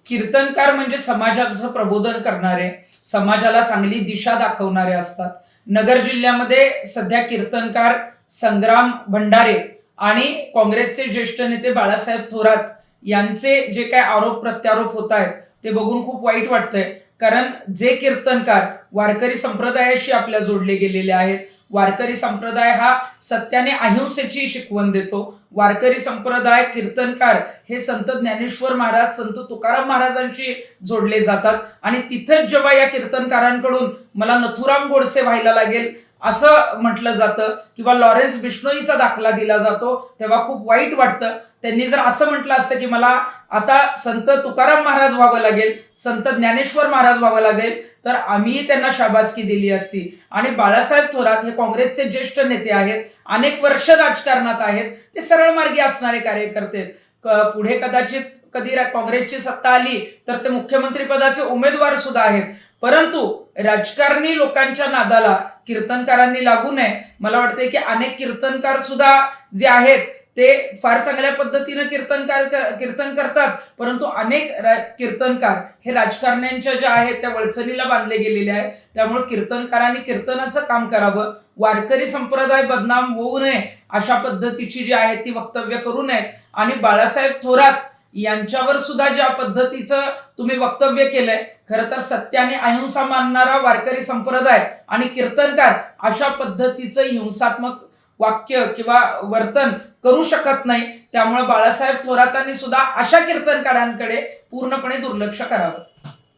कीर्तनकार म्हणजे समाजाचं प्रबोधन करणारे, समाजाला चांगली दिशा दाखवणारे असतात. नगर जिल्ह्यामध्ये सध्या कीर्तनकार संग्राम भंडारे आणि काँग्रेसचे ज्येष्ठ नेते बाळासाहेब थोरात यांचे जे काय आरोप प्रत्यारोप होत आहेत ते बघून खूप वाईट वाटतंय. कारण जे कीर्तनकार वारकरी संप्रदायाशी आपल्या जोडले गेलेले आहेत, वारकरी संप्रदाय हा सत्याने अहिंसेची शिकवण देतो. वारकरी संप्रदाय कीर्तनकार हे संत ज्ञानेश्वर महाराज, संत तुकाराम महाराजांशी जोडले जातात आणि तिथेच जेव्हा या कीर्तनकारांकडून मला नथुराम गोडसे व्हायला लागेल असं म्हटलं जातं किंवा लॉरेन्स बिश्नोईचा दाखला दिला जातो, तेव्हा खूप वाईट वाटतं. त्यांनी जर असं म्हटलं असतं की मला आता संत तुकाराम महाराज व्हावं लागेल, संत ज्ञानेश्वर महाराज व्हावं लागेल, तर आम्हीही त्यांना शाबासकी दिली असती. आणि बाळासाहेब थोरात हे काँग्रेसचे ज्येष्ठ नेते आहेत, अनेक वर्ष राजकारणात आहेत, ते सरळ मार्गी असणारे कार्यकर्ते आहेत. पुढे कदाचित कधी काँग्रेसची सत्ता आली तर ते मुख्यमंत्री पदाचे उमेदवार सुद्धा आहेत. परंतु राजकारणी लोकांच्या नादाला कीर्तनकारांनी लागू नये. मला वाटतंय की अनेक कीर्तनकार सुद्धा जे आहेत ते फार चांगल्या पद्धतीनं कीर्तन करतात, परंतु अनेक कीर्तनकार हे राजकारण्यांच्या ज्या आहेत त्या वळचणीला बांधले गेलेले आहेत. त्यामुळे कीर्तनकारांनी कीर्तनाचं काम करावं, वारकरी संप्रदाय बदनाम होऊ नये अशा पद्धतीची जी आहे ती वक्तव्य करू नयेत. आणि बाळासाहेब थोरात यांच्यावर सुद्धा ज्या पद्धतीचं तुम्ही वक्तव्य केलंय, खरं तर सत्य आणि अहिंसा मानणारा वारकरी संप्रदाय आणि कीर्तनकार अशा पद्धतीचं हिंसात्मक वाक्य किंवा वर्तन करू शकत नाही. त्यामुळे बाळासाहेब थोरातांनी सुद्धा अशा कीर्तनकारांकडे पूर्णपणे दुर्लक्ष करावं.